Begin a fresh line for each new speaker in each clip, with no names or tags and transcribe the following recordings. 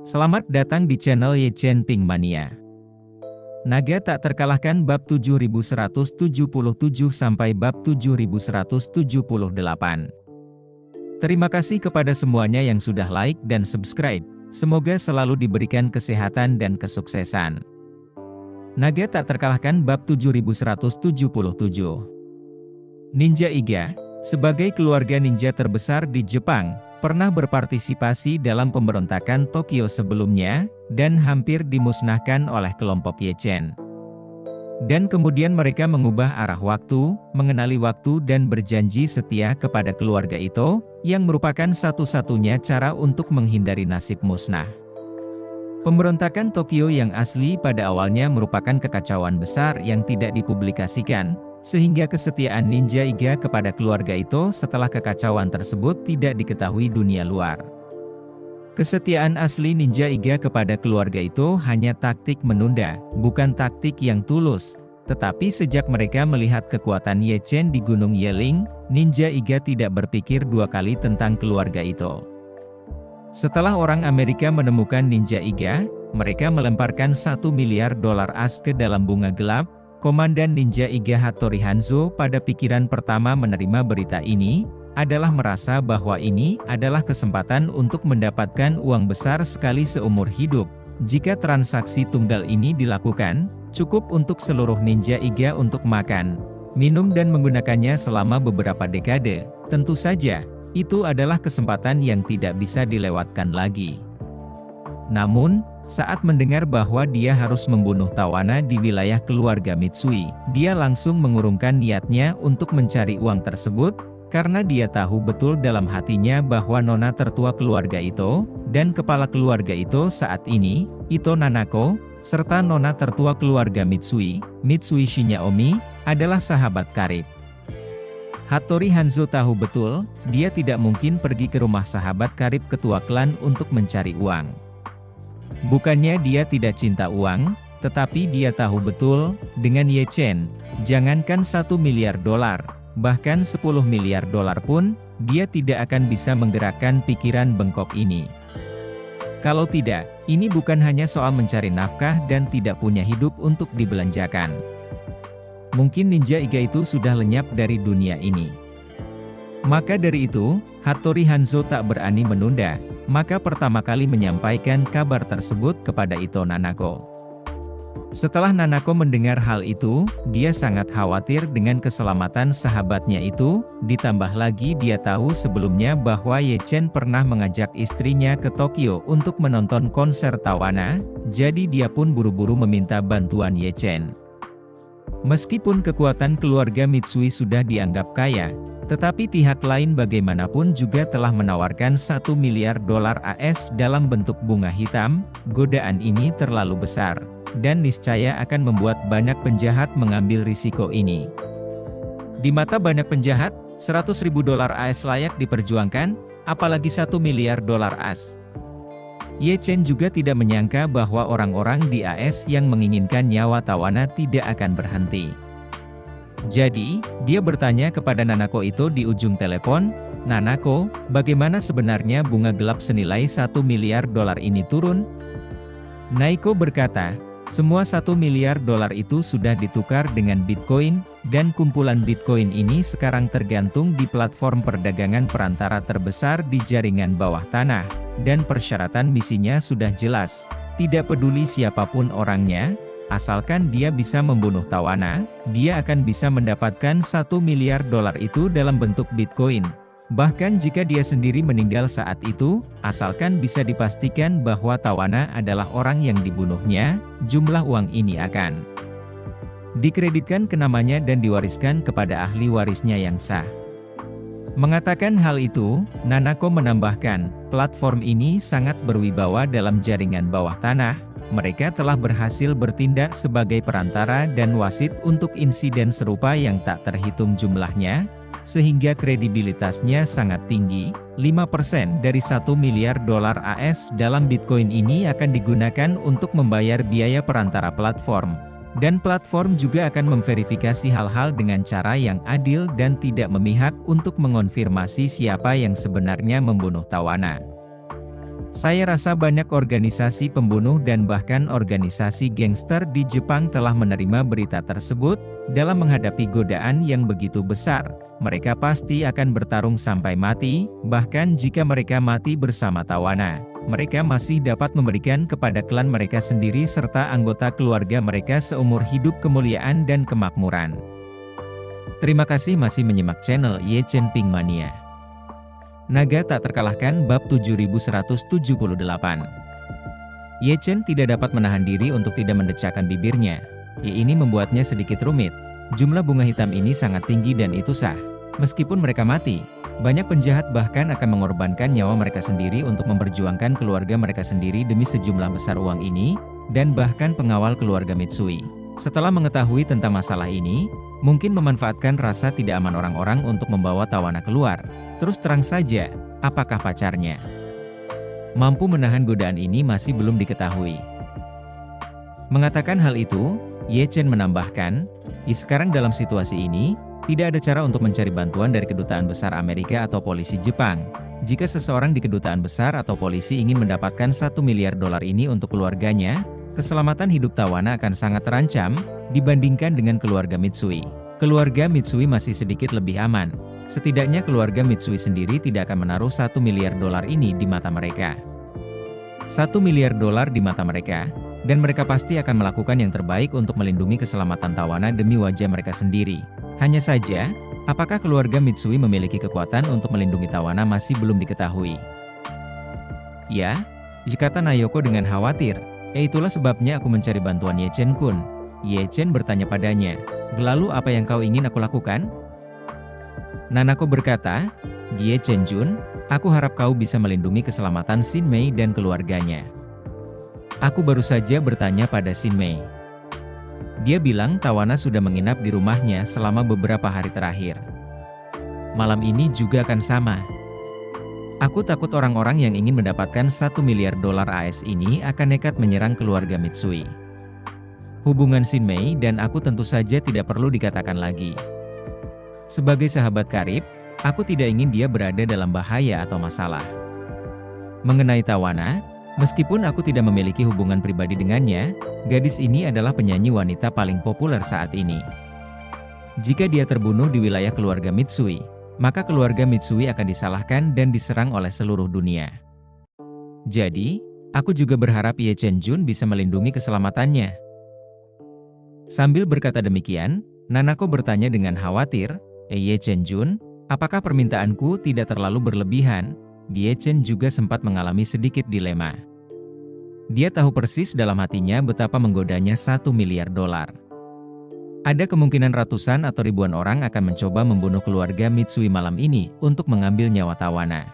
Selamat datang di channel Ye Chen Ping Mania. Naga tak terkalahkan bab 7177 sampai bab 7178. Terima kasih kepada semuanya yang sudah like dan subscribe. Semoga selalu diberikan kesehatan dan kesuksesan. Naga tak terkalahkan bab 7177. Ninja Iga, sebagai keluarga ninja terbesar di Jepang, pernah berpartisipasi dalam pemberontakan Tokyo sebelumnya, dan hampir dimusnahkan oleh kelompok Ye Chen. Dan kemudian mereka mengubah arah waktu, mengenali waktu dan berjanji setia kepada keluarga Ito, yang merupakan satu-satunya cara untuk menghindari nasib musnah. Pemberontakan Tokyo yang asli pada awalnya merupakan kekacauan besar yang tidak dipublikasikan, sehingga kesetiaan Ninja Iga kepada keluarga Ito setelah kekacauan tersebut tidak diketahui dunia luar. Kesetiaan asli Ninja Iga kepada keluarga Ito hanya taktik menunda, bukan taktik yang tulus. Tetapi sejak mereka melihat kekuatan Ye Chen di Gunung Yeling, Ninja Iga tidak berpikir dua kali tentang keluarga Ito. Setelah orang Amerika menemukan Ninja Iga, mereka melemparkan $1 miliar as ke dalam bunga gelap. Komandan Ninja Iga Hattori Hanzo pada pikiran pertama menerima berita ini, adalah merasa bahwa ini adalah kesempatan untuk mendapatkan uang besar sekali seumur hidup. Jika transaksi tunggal ini dilakukan, cukup untuk seluruh Ninja Iga untuk makan, minum dan menggunakannya selama beberapa dekade. Tentu saja, itu adalah kesempatan yang tidak bisa dilewatkan lagi. Namun, saat mendengar bahwa dia harus membunuh Tawana di wilayah keluarga Mitsui, dia langsung mengurungkan niatnya untuk mencari uang tersebut, karena dia tahu betul dalam hatinya bahwa nona tertua keluarga Ito, dan kepala keluarga Ito saat ini, Ito Nanako, serta nona tertua keluarga Mitsui, Mitsui Shinyaomi, adalah sahabat karib. Hattori Hanzo tahu betul, dia tidak mungkin pergi ke rumah sahabat karib ketua klan untuk mencari uang. Bukannya dia tidak cinta uang, tetapi dia tahu betul, dengan Ye Chen, jangankan $1 miliar, bahkan $10 miliar pun, dia tidak akan bisa menggerakkan pikiran bengkok ini. Kalau tidak, ini bukan hanya soal mencari nafkah dan tidak punya hidup untuk dibelanjakan. Mungkin Ninja Iga itu sudah lenyap dari dunia ini. Maka dari itu, Hattori Hanzo tak berani menunda, maka pertama kali menyampaikan kabar tersebut kepada Ito Nanako. Setelah Nanako mendengar hal itu, dia sangat khawatir dengan keselamatan sahabatnya itu, ditambah lagi dia tahu sebelumnya bahwa Ye Chen pernah mengajak istrinya ke Tokyo untuk menonton konser Tawana, jadi dia pun buru-buru meminta bantuan Ye Chen. Meskipun kekuatan keluarga Mitsui sudah dianggap kaya, tetapi pihak lain bagaimanapun juga telah menawarkan $1 miliar AS dalam bentuk bunga hitam. Godaan ini terlalu besar, dan niscaya akan membuat banyak penjahat mengambil risiko ini. Di mata banyak penjahat, $100.000 AS layak diperjuangkan, apalagi $1 miliar AS. Ye Chen juga tidak menyangka bahwa orang-orang di AS yang menginginkan nyawa Tawana tidak akan berhenti. Jadi, dia bertanya kepada Nanako itu di ujung telepon, "Nanako, bagaimana sebenarnya bunga gelap senilai $1 miliar ini turun?" Naiko berkata, "Semua $1 miliar itu sudah ditukar dengan Bitcoin, dan kumpulan Bitcoin ini sekarang tergantung di platform perdagangan perantara terbesar di jaringan bawah tanah, dan persyaratan misinya sudah jelas, tidak peduli siapapun orangnya. Asalkan dia bisa membunuh Tawana, dia akan bisa mendapatkan $1 miliar itu dalam bentuk Bitcoin. Bahkan jika dia sendiri meninggal saat itu, asalkan bisa dipastikan bahwa Tawana adalah orang yang dibunuhnya, jumlah uang ini akan dikreditkan ke namanya dan diwariskan kepada ahli warisnya yang sah." Mengatakan hal itu, Nanako menambahkan, platform ini sangat berwibawa dalam jaringan bawah tanah. Mereka telah berhasil bertindak sebagai perantara dan wasit untuk insiden serupa yang tak terhitung jumlahnya, sehingga kredibilitasnya sangat tinggi. 5% dari $1 miliar AS dalam Bitcoin ini akan digunakan untuk membayar biaya perantara platform. Dan platform juga akan memverifikasi hal-hal dengan cara yang adil dan tidak memihak untuk mengonfirmasi siapa yang sebenarnya membunuh Tawana. Saya rasa banyak organisasi pembunuh dan bahkan organisasi gangster di Jepang telah menerima berita tersebut. Dalam menghadapi godaan yang begitu besar, mereka pasti akan bertarung sampai mati, bahkan jika mereka mati bersama tawana. Mereka masih dapat memberikan kepada klan mereka sendiri serta anggota keluarga mereka seumur hidup kemuliaan dan kemakmuran. Terima kasih masih menyimak channel Ye Chen Ping Mania. Naga tak terkalahkan bab 7178. Ye Chen tidak dapat menahan diri untuk tidak mendecakkan bibirnya. Ini membuatnya sedikit rumit. Jumlah bunga hitam ini sangat tinggi dan itu sah. Meskipun mereka mati, banyak penjahat bahkan akan mengorbankan nyawa mereka sendiri untuk memperjuangkan keluarga mereka sendiri demi sejumlah besar uang ini, dan bahkan pengawal keluarga Mitsui. Setelah mengetahui tentang masalah ini, mungkin memanfaatkan rasa tidak aman orang-orang untuk membawa tawana keluar. Terus terang saja, apakah pacarnya mampu menahan godaan ini masih belum diketahui. Mengatakan hal itu, Ye Chen menambahkan, sekarang dalam situasi ini, tidak ada cara untuk mencari bantuan dari Kedutaan Besar Amerika atau polisi Jepang. Jika seseorang di Kedutaan Besar atau polisi ingin mendapatkan $1 miliar ini untuk keluarganya, keselamatan hidup tawana akan sangat terancam, dibandingkan dengan keluarga Mitsui. Keluarga Mitsui masih sedikit lebih aman. Setidaknya keluarga Mitsui sendiri tidak akan menaruh $1 miliar ini di mata mereka. $1 miliar di mata mereka, dan mereka pasti akan melakukan yang terbaik untuk melindungi keselamatan tawana demi wajah mereka sendiri. Hanya saja, apakah keluarga Mitsui memiliki kekuatan untuk melindungi tawana masih belum diketahui. Ya, kata Nayoko dengan khawatir, itulah sebabnya aku mencari bantuan Ye Chen-kun. Ye Chen bertanya padanya, lalu apa yang kau ingin aku lakukan? Nanako berkata, Ye Chen-jun, aku harap kau bisa melindungi keselamatan Shin Mei dan keluarganya. Aku baru saja bertanya pada Shin Mei. Dia bilang tawana sudah menginap di rumahnya selama beberapa hari terakhir. Malam ini juga akan sama. Aku takut orang-orang yang ingin mendapatkan $1 miliar AS ini akan nekat menyerang keluarga Mitsui. Hubungan Shin Mei dan aku tentu saja tidak perlu dikatakan lagi. Sebagai sahabat karib, aku tidak ingin dia berada dalam bahaya atau masalah. Mengenai tawana, meskipun aku tidak memiliki hubungan pribadi dengannya, gadis ini adalah penyanyi wanita paling populer saat ini. Jika dia terbunuh di wilayah keluarga Mitsui, maka keluarga Mitsui akan disalahkan dan diserang oleh seluruh dunia. Jadi, aku juga berharap Ye Chen-jun bisa melindungi keselamatannya. Sambil berkata demikian, Nanako bertanya dengan khawatir, Ye Chen-jun, apakah permintaanku tidak terlalu berlebihan? Ye Chen juga sempat mengalami sedikit dilema. Dia tahu persis dalam hatinya betapa menggodanya $1 miliar. Ada kemungkinan ratusan atau ribuan orang akan mencoba membunuh keluarga Mitsui malam ini untuk mengambil nyawa tawana.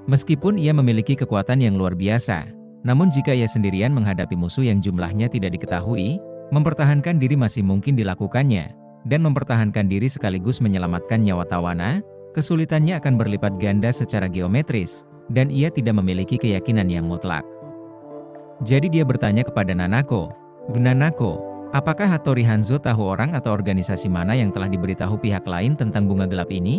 Meskipun ia memiliki kekuatan yang luar biasa, namun jika ia sendirian menghadapi musuh yang jumlahnya tidak diketahui, mempertahankan diri masih mungkin dilakukannya, dan mempertahankan diri sekaligus menyelamatkan nyawa tawana, kesulitannya akan berlipat ganda secara geometris, dan ia tidak memiliki keyakinan yang mutlak. Jadi dia bertanya kepada Nanako, Nanako, apakah Hattori Hanzo tahu orang atau organisasi mana yang telah diberitahu pihak lain tentang bunga gelap ini?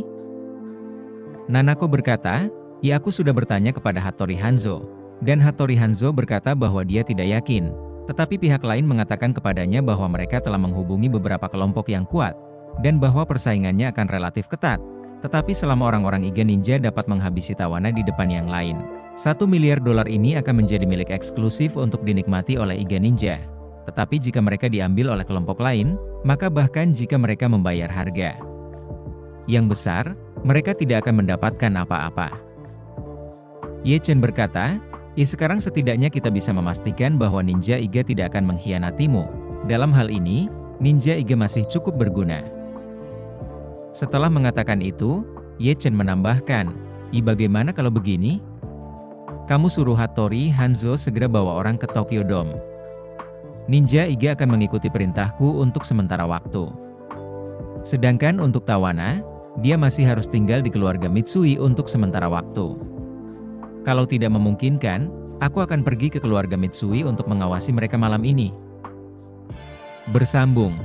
Nanako berkata, ya aku sudah bertanya kepada Hattori Hanzo, dan Hattori Hanzo berkata bahwa dia tidak yakin, tetapi pihak lain mengatakan kepadanya bahwa mereka telah menghubungi beberapa kelompok yang kuat, dan bahwa persaingannya akan relatif ketat. Tetapi selama orang-orang Iga Ninja dapat menghabisi tawana di depan yang lain, $1 miliar ini akan menjadi milik eksklusif untuk dinikmati oleh Iga Ninja. Tetapi jika mereka diambil oleh kelompok lain, maka bahkan jika mereka membayar harga yang besar, mereka tidak akan mendapatkan apa-apa. Ye Chen berkata, sekarang setidaknya kita bisa memastikan bahwa Ninja Iga tidak akan mengkhianatimu. Dalam hal ini, Ninja Iga masih cukup berguna. Setelah mengatakan itu, Ye Chen menambahkan, bagaimana kalau begini? Kamu suruh Hattori Hanzo segera bawa orang ke Tokyo Dome. Ninja Iga akan mengikuti perintahku untuk sementara waktu. Sedangkan untuk tawana, dia masih harus tinggal di keluarga Mitsui untuk sementara waktu. Kalau tidak memungkinkan, aku akan pergi ke keluarga Mitsui untuk mengawasi mereka malam ini. Bersambung.